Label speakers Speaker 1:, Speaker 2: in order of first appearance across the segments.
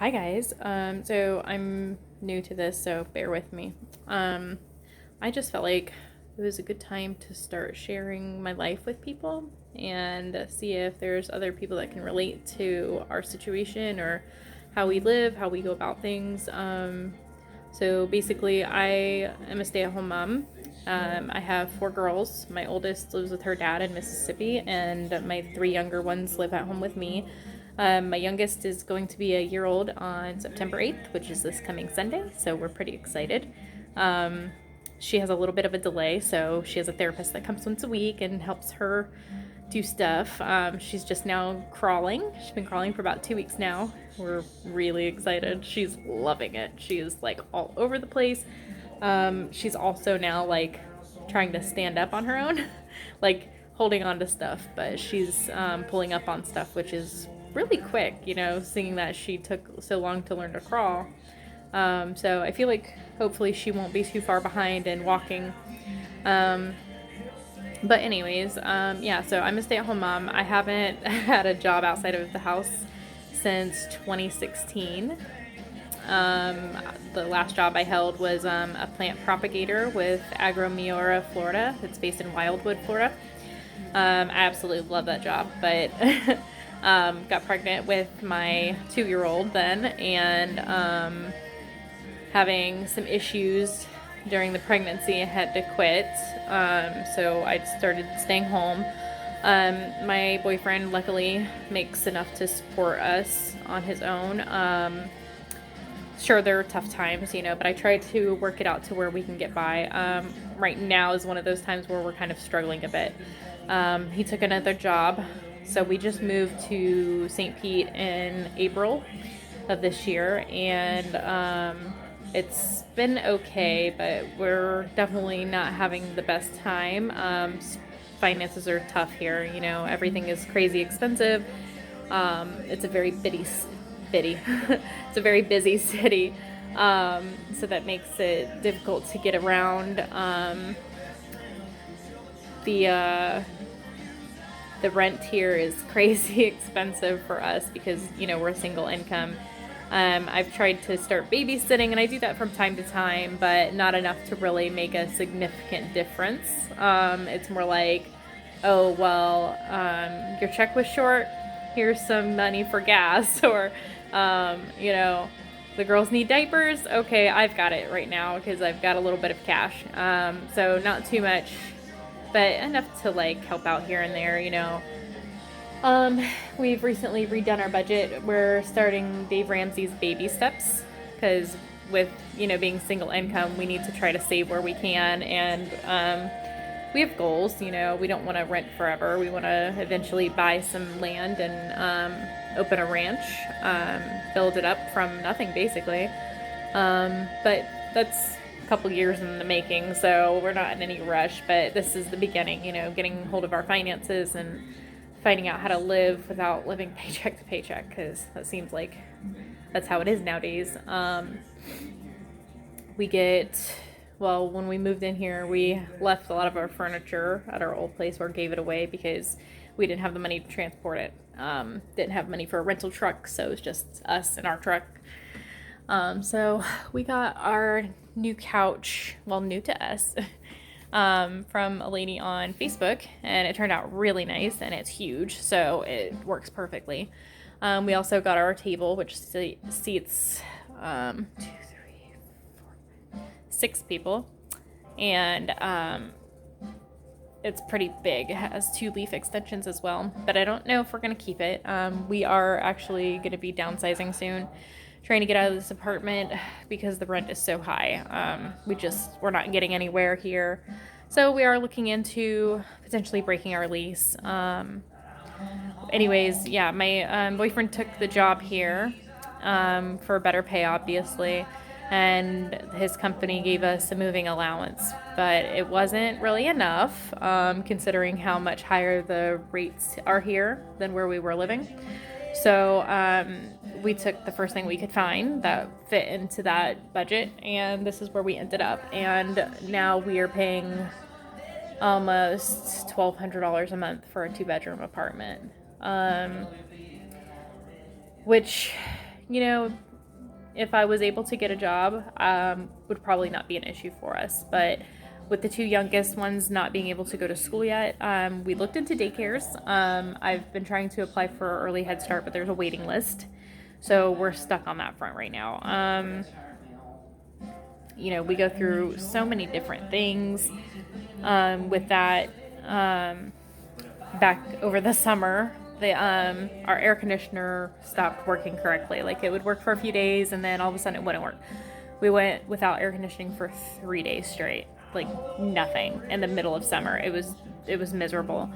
Speaker 1: Hi guys. So I'm new to this, so bear with me. Um, I just felt like it was a good time to start sharing my life with people and see if there's other people that can relate to our situation or how we live, how we go about things. So basically, I am a stay-at-home mom. I have four girls. My oldest lives with her dad in Mississippi, and my three younger ones live at home with me. My youngest is going to be a year old on September 8th, which is this coming Sunday, so we're pretty excited. Um, she has a little bit of a delay, so she has a therapist that comes once a week and helps her do stuff. She's just now crawling. She's been crawling for about 2 weeks now. We're really excited. She's loving it. She is like all over the place. She's also now like trying to stand up on her own, like holding on to stuff, but she's pulling up on stuff, which is really quick, seeing that she took so long to learn to crawl. So I feel like hopefully she won't be too far behind in walking. Um, but anyways, yeah, so I'm a stay-at-home mom. I haven't had a job outside of the house since 2016. Um, the last job I held was a plant propagator with Agro Florida. It's based in Wildwood, Florida. I absolutely love that job, but got pregnant with my 2-year-old then, and having some issues during the pregnancy. I had to quit, so I started staying home. My boyfriend luckily makes enough to support us on his own. Sure, there are tough times, but I try to work it out to where we can get by. Right now is one of those times where we're kind of struggling a bit. He took another job, so we just moved to St. Pete in April of this year, and it's been okay, but we're definitely not having the best time. Finances are tough here, everything is crazy expensive. It's a very bitty. It's a very busy city, so that makes it difficult to get around. The rent here is crazy expensive for us because we're a single income. I've tried to start babysitting, and I do that from time to time, but not enough to really make a significant difference. It's more like, oh, well, your check was short, here's some money for gas, or, the girls need diapers. Okay, I've got it right now because I've got a little bit of cash. So not too much, but enough to like help out here and there. We've recently redone our budget. We're starting Dave Ramsey's baby steps because with, being single income, we need to try to save where we can. And we have goals, we don't want to rent forever. We want to eventually buy some land and open a ranch, build it up from nothing basically. But that's a couple years in the making, so we're not in any rush, but this is the beginning, getting hold of our finances and finding out how to live without living paycheck to paycheck, because that seems like that's how it is nowadays. When we moved in here, we left a lot of our furniture at our old place or gave it away because we didn't have the money to transport it. Didn't have money for a rental truck, so it was just us and our truck. So we got our new couch, well, new to us, from a lady on Facebook, and it turned out really nice, and it's huge, so it works perfectly. We also got our table, which seats 6 people, and it's pretty big. It has 2 leaf extensions as well, but I don't know if we're going to keep it. We are actually going to be downsizing soon, trying to get out of this apartment because the rent is so high. We're not getting anywhere here. So we are looking into potentially breaking our lease. Anyways, yeah, my boyfriend took the job here for better pay, obviously, and his company gave us a moving allowance, but it wasn't really enough considering how much higher the rates are here than where we were living. So we took the first thing we could find that fit into that budget, and this is where we ended up. And now we are paying almost $1,200 a month for a 2-bedroom apartment, which, if I was able to get a job, would probably not be an issue for us. But with the two youngest ones not being able to go to school yet, we looked into daycares. I've been trying to apply for early Head Start, but there's a waiting list. So we're stuck on that front right now. We go through so many different things with that. Back over the summer, our air conditioner stopped working correctly. Like, it would work for a few days and then all of a sudden it wouldn't work. We went without air conditioning for 3 days straight, like nothing, in the middle of summer. It was miserable.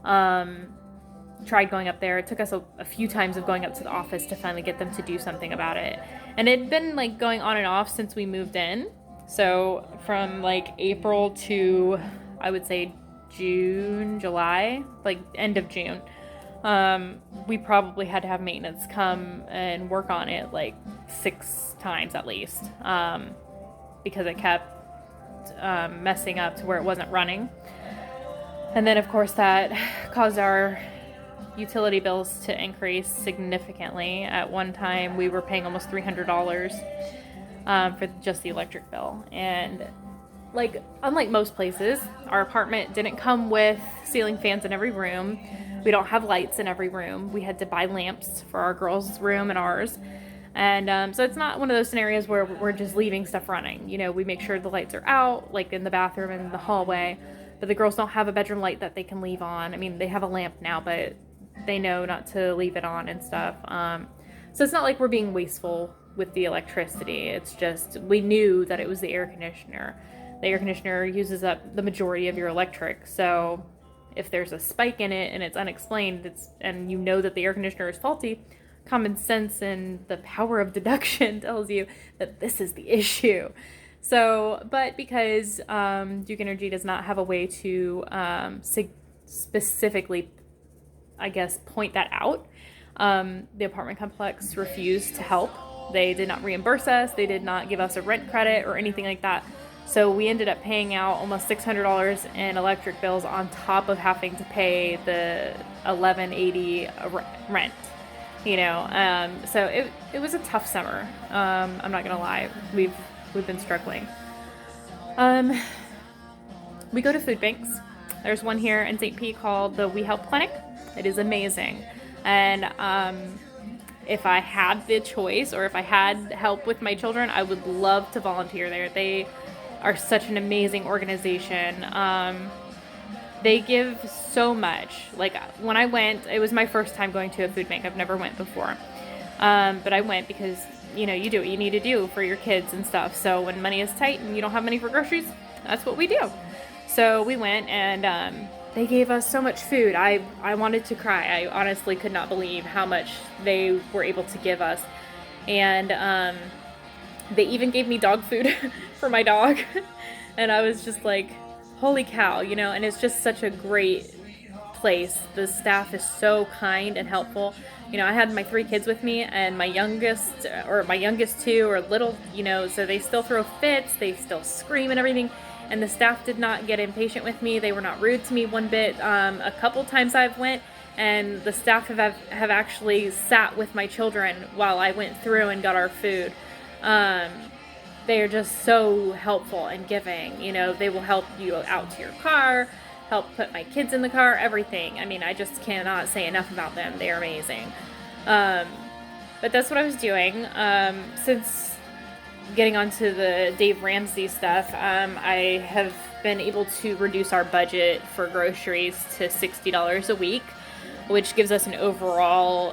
Speaker 1: Tried going up there. It took us a few times of going up to the office to finally get them to do something about it. And it'd been like going on and off since we moved in. So from like April to, I would say, June, July, like end of June, we probably had to have maintenance come and work on it like 6 times at least, because it kept messing up to where it wasn't running. And then of course that caused our utility bills to increase significantly. At one time we were paying almost $300 for just the electric bill. And like, unlike most places, our apartment didn't come with ceiling fans in every room. We don't have lights in every room. We had to buy lamps for our girls' room and ours. And so it's not one of those scenarios where we're just leaving stuff running. We make sure the lights are out, like in the bathroom and the hallway. But the girls don't have a bedroom light that they can leave on. I mean, they have a lamp now, but they know not to leave it on and stuff. So it's not like we're being wasteful with the electricity. It's just, we knew that it was the air conditioner. The air conditioner uses up the majority of your electric. So if there's a spike in it and it's unexplained, and you know that the air conditioner is faulty, common sense and the power of deduction tells you that this is the issue. So, but because Duke Energy does not have a way to specifically, I guess, point that out, the apartment complex refused to help. They did not reimburse us. They did not give us a rent credit or anything like that. So we ended up paying out almost $600 in electric bills on top of having to pay the $11.80 rent. So it was a tough summer. I'm not gonna lie. We've been struggling. We go to food banks. There's one here in St. Pete called the We Help Clinic. It is amazing. And if I had the choice, or if I had help with my children, I would love to volunteer there. They are such an amazing organization. They give so much. Like, when I went, it was my first time going to a food bank. I've never went before. But I went because, you do what you need to do for your kids and stuff. So when money is tight and you don't have money for groceries, that's what we do. So we went, and they gave us so much food. I wanted to cry. I honestly could not believe how much they were able to give us. And they even gave me dog food for my dog. And I was just like, holy cow, and it's just such a great place. The staff is so kind and helpful. I had my 3 kids with me, and my youngest 2 are little, so they still throw fits, they still scream and everything. And the staff did not get impatient with me. They were not rude to me one bit. A couple times I've went, and the staff have actually sat with my children while I went through and got our food. They are just so helpful and giving. They will help you out to your car, help put my kids in the car, everything. I mean, I just cannot say enough about them. They are amazing. But that's what I was doing. Since getting onto the Dave Ramsey stuff, I have been able to reduce our budget for groceries to $60 a week, which gives us an overall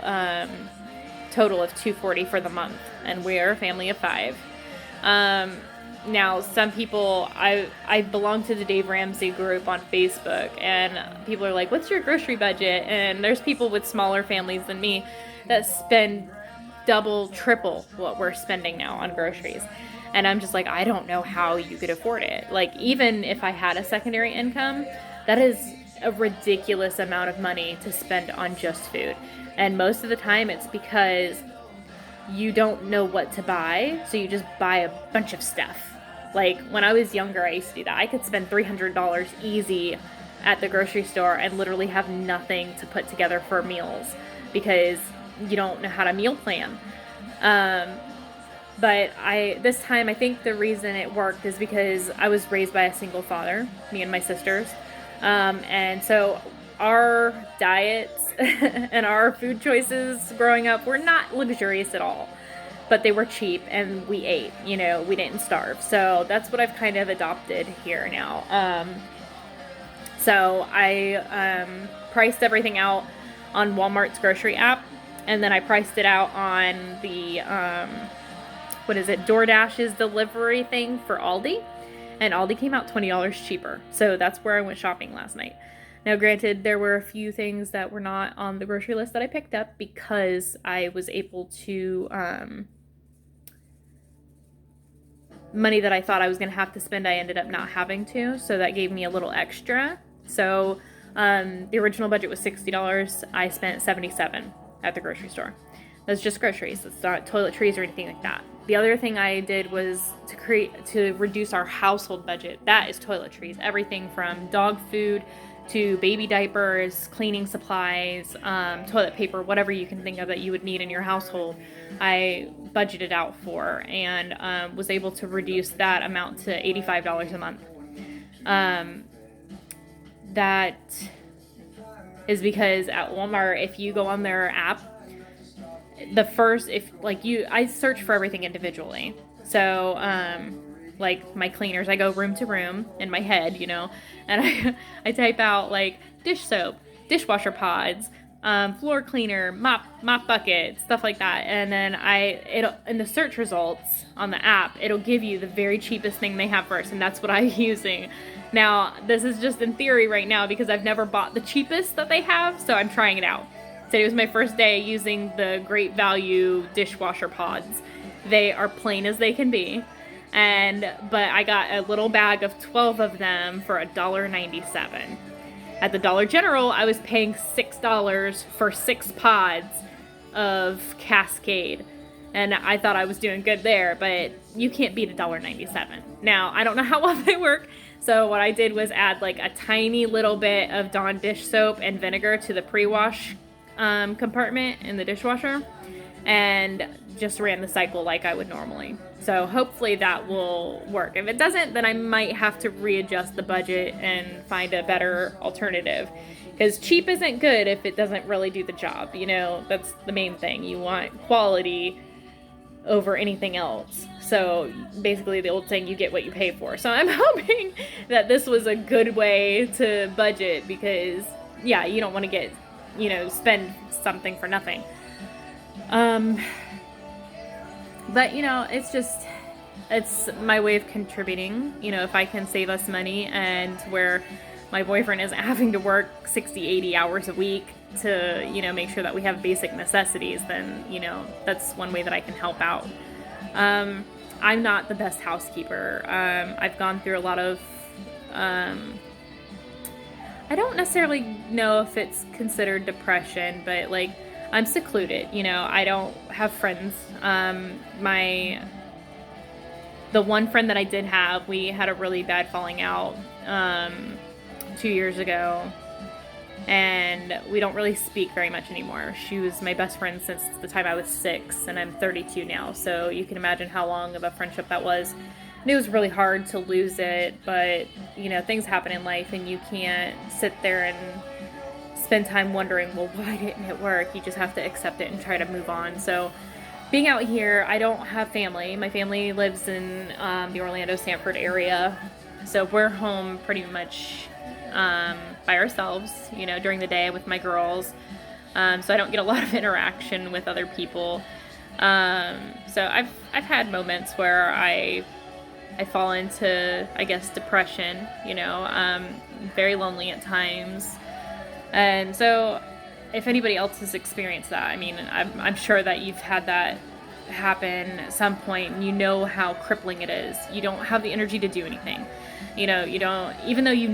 Speaker 1: total of $240 for the month. And we are a family of 5. Now, some people, I belong to the Dave Ramsey group on Facebook, and people are like, what's your grocery budget? And there's people with smaller families than me that spend double, triple what we're spending now on groceries. And I'm just like, I don't know how you could afford it. Like, even if I had a secondary income, that is a ridiculous amount of money to spend on just food. And most of the time it's because you don't know what to buy, so you just buy a bunch of stuff. Like, when I was younger, I used to do that. I could spend $300 easy at the grocery store and literally have nothing to put together for meals because you don't know how to meal plan. But this time, I think the reason it worked is because I was raised by a single father, me and my sisters. And so our diets and our food choices growing up were not luxurious at all, but they were cheap and we ate, we didn't starve. So that's what I've kind of adopted here now. So I priced everything out on Walmart's grocery app, and then I priced it out on the DoorDash's delivery thing for Aldi, and Aldi came out $20 cheaper. So that's where I went shopping last night. Now, granted, there were a few things that were not on the grocery list that I picked up because I was able to money that I thought I was going to have to spend, I ended up not having to, so that gave me a little extra. So the original budget was $60. I spent $77 at the grocery store. That's just groceries. It's not toiletries or anything like that. The other thing I did was to reduce our household budget. That is toiletries. Everything from dog food to baby diapers, cleaning supplies, toilet paper, whatever you can think of that you would need in your household, I budgeted out for, and was able to reduce that amount to $85 a month. That is because at Walmart, if you go on their app, I search for everything individually. So, like my cleaners, I go room to room in my head, and I type out like dish soap, dishwasher pods, floor cleaner, mop bucket, stuff like that. And then in the search results on the app, it'll give you the very cheapest thing they have first, and that's what I'm using. Now, this is just in theory right now because I've never bought the cheapest that they have, so I'm trying it out. Today was my first day using the Great Value dishwasher pods. They are plain as they can be. But I got a little bag of 12 of them for $1.97. At the Dollar General, I was paying $6 for 6 pods of Cascade. And I thought I was doing good there, but you can't beat $1.97. Now, I don't know how well they work, so what I did was add like a tiny little bit of Dawn dish soap and vinegar to the pre-wash compartment in the dishwasher, and just ran the cycle like I would normally. So hopefully that will work. If it doesn't, then I might have to readjust the budget and find a better alternative, because cheap isn't good if it doesn't really do the job. That's the main thing. You want quality over anything else. So basically the old saying, you get what you pay for. So I'm hoping that this was a good way to budget, because you don't want to spend something for nothing. But it's my way of contributing. If I can save us money, and where my boyfriend isn't having to work 60, 80 hours a week to, make sure that we have basic necessities, then, that's one way that I can help out. I'm not the best housekeeper. I've gone through a lot of, I don't necessarily know if it's considered depression, but I'm secluded, I don't have friends. The one friend that I did have, we had a really bad falling out 2 years ago, and we don't really speak very much anymore. She was my best friend since the time I was 6, and I'm 32 now, so you can imagine how long of a friendship that was. And it was really hard to lose it, but things happen in life, and you can't sit there and spend time wondering, well, why didn't it work? You just have to accept it and try to move on. So being out here, I don't have family. My family lives in the Orlando, Sanford area. So we're home pretty much by ourselves, during the day with my girls. So I don't get a lot of interaction with other people. So I've had moments where I fall into, I guess, depression, very lonely at times. And so if anybody else has experienced that, I'm sure that you've had that happen at some point, and how crippling it is. You don't have the energy to do anything. You don't, even though you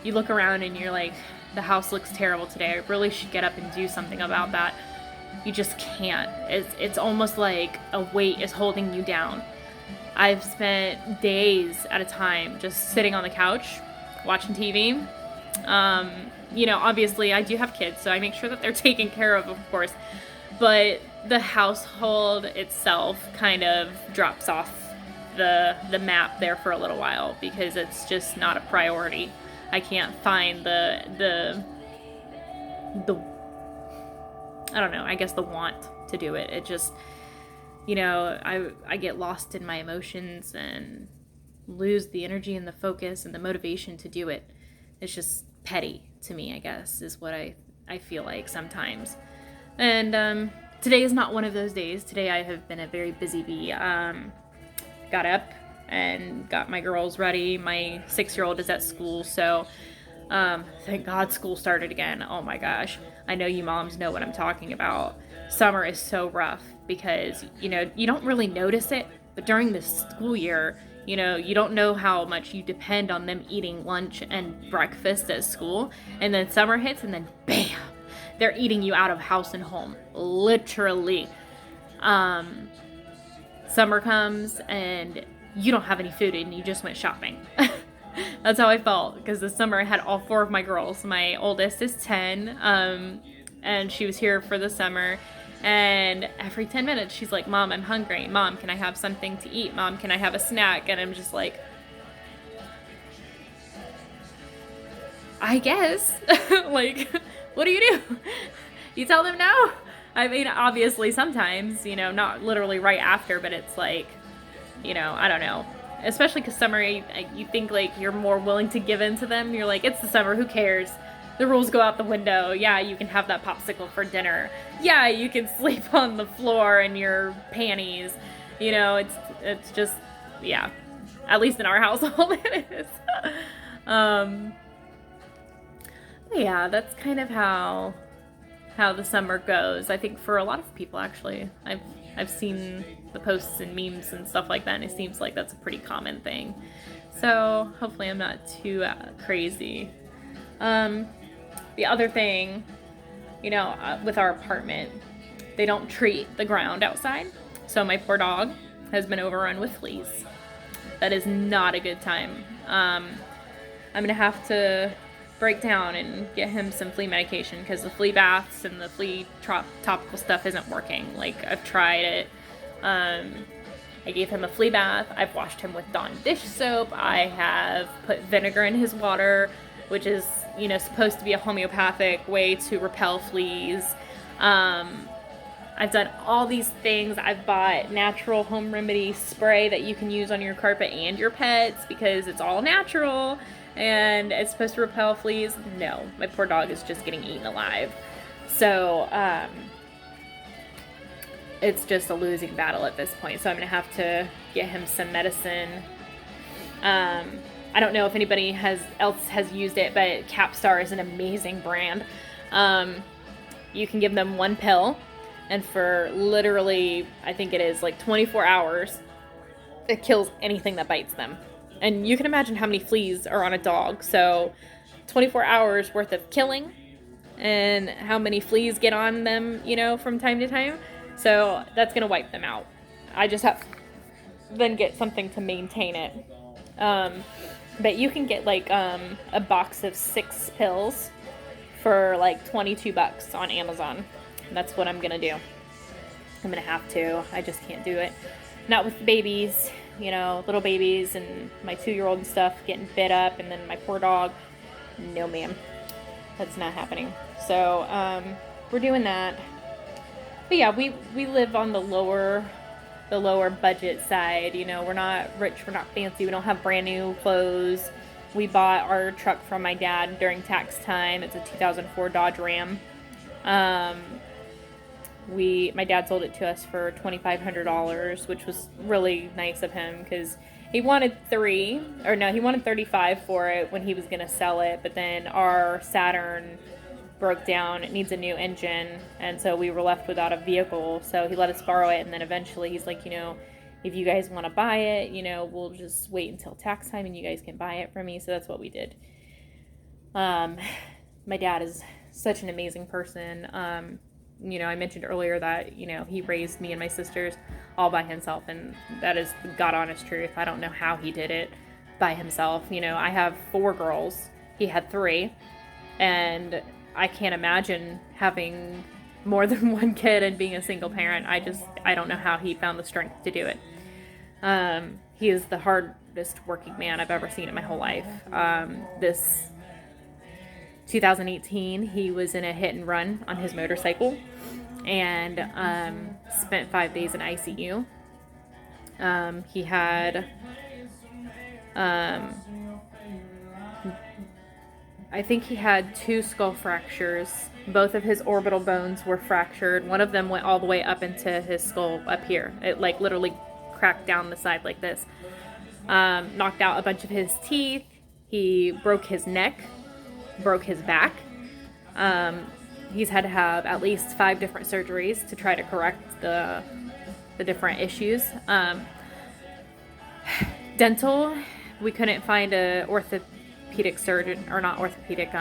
Speaker 1: look around and you're like, the house looks terrible today, I really should get up and do something about that. You just can't. It's almost like a weight is holding you down. I've spent days at a time just sitting on the couch, watching TV. Obviously I do have kids, so I make sure that they're taken care of course. but the household itself kind of drops off the map there for a little while because it's just not a priority. I can't find the I don't know, I guess the want to do it. It just, I get lost in my emotions and lose the energy and the focus and the motivation to do it. It's just petty to me, I guess, is what I feel like sometimes. And today is not one of those days. Today I have been a very busy bee. Got up and got my girls ready. My 6-year-old is at school, so thank God school started again. Oh my gosh. I know you moms know what I'm talking about. Summer is so rough because, you don't really notice it, but during the school year, you don't know how much you depend on them eating lunch and breakfast at school. And then summer hits and then bam, they're eating you out of house and home. Literally. Summer comes and you don't have any food and you just went shopping. That's how I felt because this summer I had all 4 of my girls. My oldest is 10, and she was here for the summer. And every 10 minutes she's like, Mom, I'm hungry. Mom, can I have something to eat? Mom, can I have a snack? And I'm just like, I guess. Like, what do? You tell them no? I mean, obviously sometimes, not literally right after, but it's like, I don't know. Especially because summer, you think like you're more willing to give in to them. You're like, it's the summer, who cares? The rules go out the window. Yeah, you can have that popsicle for dinner. Yeah, you can sleep on the floor in your panties. It's just, yeah. At least in our household it is. Yeah, that's kind of how the summer goes. I think for a lot of people, actually. I've seen the posts and memes and stuff like that, and it seems like that's a pretty common thing. So hopefully I'm not too crazy. The other thing, with our apartment, they don't treat the ground outside. So my poor dog has been overrun with fleas. That is not a good time. I'm going to have to break down and get him some flea medication because the flea baths and the flea topical stuff isn't working. Like, I've tried it. I gave him a flea bath. I've washed him with Dawn dish soap. I have put vinegar in his water, which is, supposed to be a homeopathic way to repel fleas. I've done all these things. I've bought natural home remedy spray that you can use on your carpet and your pets because it's all natural and it's supposed to repel fleas. No, my poor dog is just getting eaten alive. So, it's just a losing battle at this point. So I'm going to have to get him some medicine. I don't know if anybody else has used it, but Capstar is an amazing brand. You can give them 1 pill, and for literally, I think it is like 24 hours, it kills anything that bites them. And you can imagine how many fleas are on a dog. So 24 hours worth of killing and how many fleas get on them, from time to time. So that's going to wipe them out. I just have to then get something to maintain it. But you can get like a box of 6 pills for like $22 on Amazon. And that's what I'm going to do. I'm going to have to. I just can't do it. Not with babies, little babies and my 2-year-old and stuff getting bit up, and then my poor dog. No, ma'am. That's not happening. So, we're doing that. But yeah, we live on the lower budget side. We're not rich, we're not fancy, we don't have brand new clothes. We bought our truck from my dad during tax time. It's a 2004 Dodge Ram. My dad sold it to us for $2,500, which was really nice of him because he wanted he wanted $35 for it when he was going to sell it, but then our Saturn broke down. It needs a new engine, and so we were left without a vehicle, so he let us borrow it, and then eventually he's like, if you guys want to buy it, we'll just wait until tax time and you guys can buy it from me. So that's what we did. My dad is such an amazing person. I mentioned earlier that, he raised me and my sisters all by himself, and that is the God honest truth. I don't know how he did it by himself. I have 4 girls. He had 3, and I can't imagine having more than one kid and being a single parent. I don't know how he found the strength to do it. He is the hardest working man I've ever seen in my whole life. This 2018, he was in a hit and run on his motorcycle and spent 5 days in ICU. He had, I think he had 2 skull fractures. Both of his orbital bones were fractured. One of them went all the way up into his skull up here. It like literally cracked down the side like this. Knocked out a bunch of his teeth. He broke his neck, broke his back. He's had to have at least 5 different surgeries to try to correct the different issues. Dental, we couldn't find a orthopedic surgeon, or not orthopedic,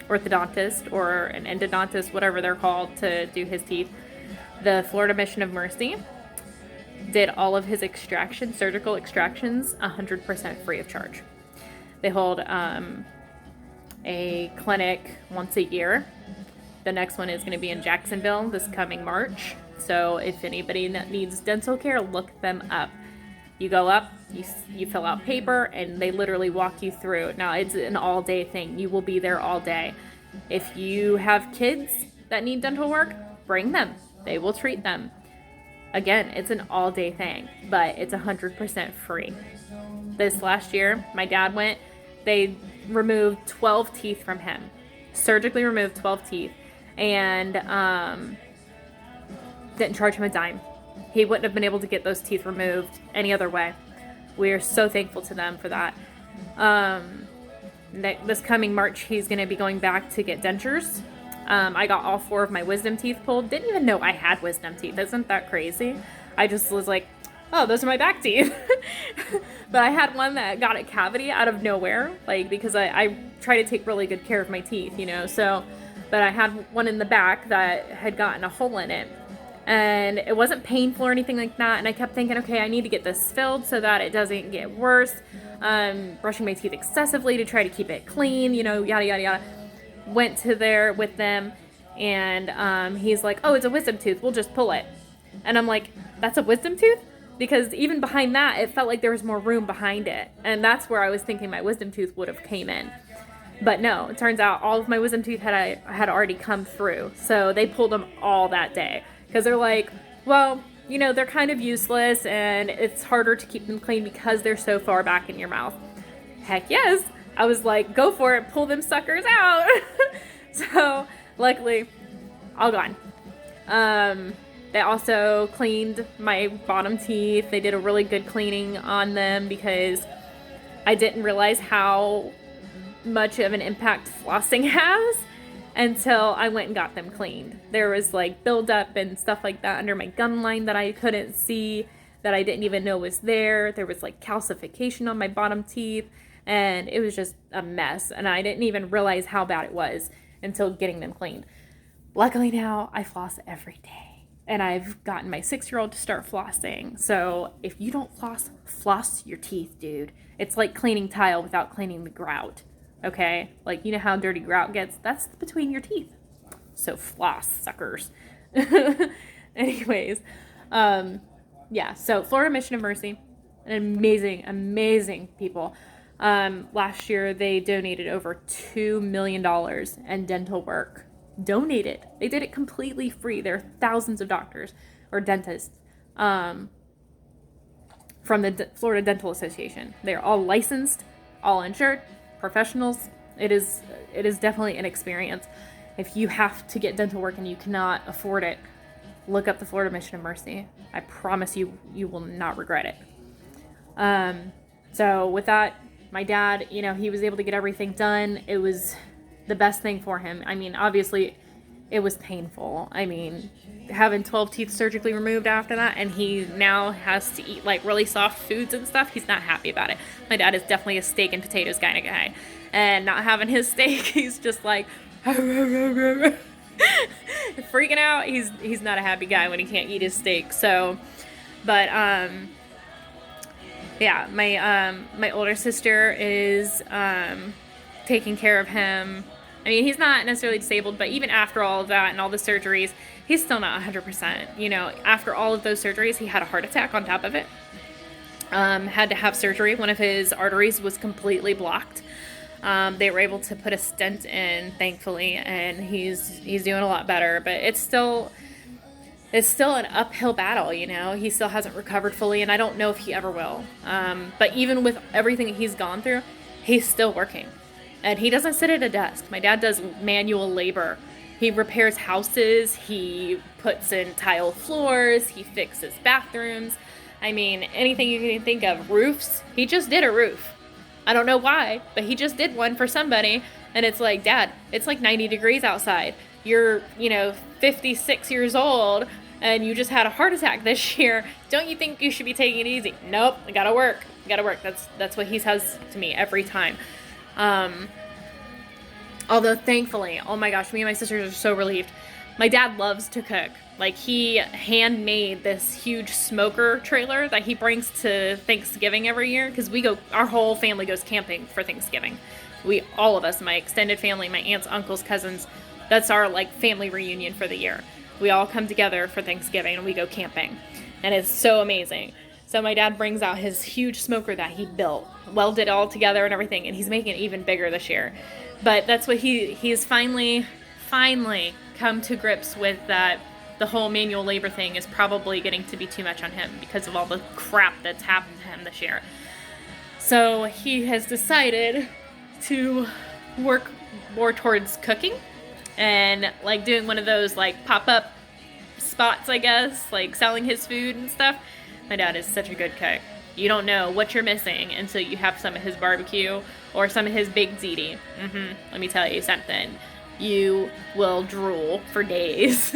Speaker 1: orthodontist or an endodontist, whatever they're called, to do his teeth. The Florida Mission of Mercy did all of his extractions, surgical extractions, 100% free of charge. They hold a clinic once a year. The next one is going to be in Jacksonville this coming March. So if anybody that needs dental care, look them up. You go up, you fill out paper, and they literally walk you through. Now, it's an all-day thing. You will be there all day. If you have kids that need dental work, bring them. They will treat them. Again, it's an all-day thing, but it's 100% free. This last year, my dad went. They removed 12 teeth from him. Surgically removed 12 teeth. And didn't charge him a dime. He wouldn't have been able to get those teeth removed any other way. We are so thankful to them for that. This coming March, he's going to be going back to get dentures. I got all 4 of my wisdom teeth pulled. Didn't even know I had wisdom teeth. Isn't that crazy? I just was like, oh, those are my back teeth. But I had one that got a cavity out of nowhere, like, because I try to take really good care of my teeth, you know. So, but I had one in the back that had gotten a hole in it. And it wasn't painful or anything like that. And I kept thinking, okay, I need to get this filled so that it doesn't get worse. Brushing my teeth excessively to try to keep it clean, you know, yada, yada, yada. Went to there with them, and he's like, oh, it's a wisdom tooth. We'll just pull it. And I'm like, that's a wisdom tooth? Because even behind that, it felt like there was more room behind it. And that's where I was thinking my wisdom tooth would have came in. But no, it turns out all of my wisdom teeth had already come through. So they pulled them all that day. Because they're like, well, you know, they're kind of useless and it's harder to keep them clean because they're so far back in your mouth. Heck yes. I was like, go for it. Pull them suckers out. So luckily, all gone. They also cleaned my bottom teeth. They did a really good cleaning on them because I didn't realize how much of an impact flossing has until I went and got them cleaned. There was like buildup and stuff like that under my gum line that I couldn't see, that I didn't even know was there. There was like calcification on my bottom teeth, and it was just a mess. And I didn't even realize how bad it was until getting them cleaned. Luckily now I floss every day, and I've gotten my 6-year-old to start flossing. So if you don't floss your teeth, dude. It's like cleaning tile without cleaning the grout. Okay, like, you know how dirty grout gets? That's between your teeth. So floss, suckers. Anyways, yeah, so Florida Mission of Mercy, an amazing, amazing people. Last year, they donated over $2 million in dental work. Donated. They did it completely free. There are thousands of doctors or dentists from the Florida Dental Association. They're all licensed, all insured, professionals. It is definitely an experience. If you have to get dental work and you cannot afford it, look up the Florida Mission of Mercy. I promise you will not regret it. So with that, my dad, you know, he was able to get everything done. It was the best thing for him. I mean, obviously it was painful. I mean, having 12 teeth surgically removed after that, and he now has to eat like really soft foods and stuff. He's not happy about it. My dad is definitely a steak and potatoes kind of guy, and not having his steak, he's just like freaking out. He's not a happy guy when he can't eat his steak. So, but yeah, my older sister is taking care of him I mean, he's not necessarily disabled, but even after all of that and all the surgeries, he's still not 100%. You know, after all of those surgeries, he had a heart attack on top of it. Had to have surgery. One of his arteries was completely blocked. They were able to put a stent in, thankfully, and he's doing a lot better. But it's still an uphill battle, you know. He still hasn't recovered fully, and I don't know if he ever will. But even with everything that he's gone through, he's still working. And he doesn't sit at a desk. My dad does manual labor. He repairs houses, he puts in tile floors, he fixes bathrooms. I mean, anything you can think of. Roofs. He just did a roof. I don't know why, but he just did one for somebody. And it's like, Dad, it's like 90 degrees outside. You're, 56 years old, and you just had a heart attack this year. Don't you think you should be taking it easy? Nope, I gotta work. That's what he says to me every time. Although thankfully, oh my gosh, me and my sisters are so relieved. My dad loves to cook. Like, he handmade this huge smoker trailer that he brings to Thanksgiving every year, because our whole family goes camping for Thanksgiving. All of us, my extended family, my aunts, uncles, cousins, that's our family reunion for the year. We all come together for Thanksgiving and we go camping. And it's so amazing. So my dad brings out his huge smoker that he built, welded all together and everything, and he's making it even bigger this year. But that's what he's finally come to grips with, that the whole manual labor thing is probably getting to be too much on him because of all the crap that's happened to him this year. So he has decided to work more towards cooking and doing one of those pop-up spots, I guess, selling his food and stuff. My dad is such a good cook. You don't know what you're missing until you have some of his barbecue or some of his baked ziti. Let me tell you something. You will drool for days.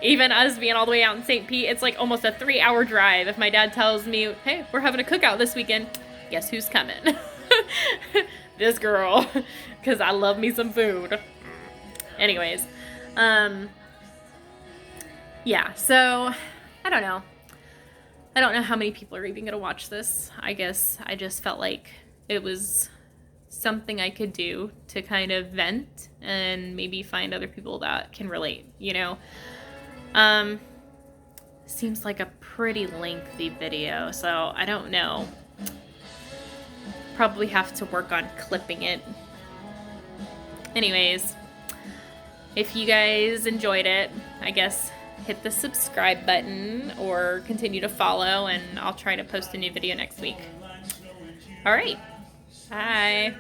Speaker 1: Even us being all the way out in St. Pete, it's almost a 3-hour drive. If my dad tells me, hey, we're having a cookout this weekend, guess who's coming? This girl. Because I love me some food. Anyways. Yeah, so I don't know. I don't know how many people are even going to watch this. I guess I just felt like it was something I could do to kind of vent and maybe find other people that can relate, Seems like a pretty lengthy video, so I don't know. Probably have to work on clipping it. Anyways, if you guys enjoyed it, I guess hit the subscribe button or continue to follow, and I'll try to post a new video next week. All right. Bye.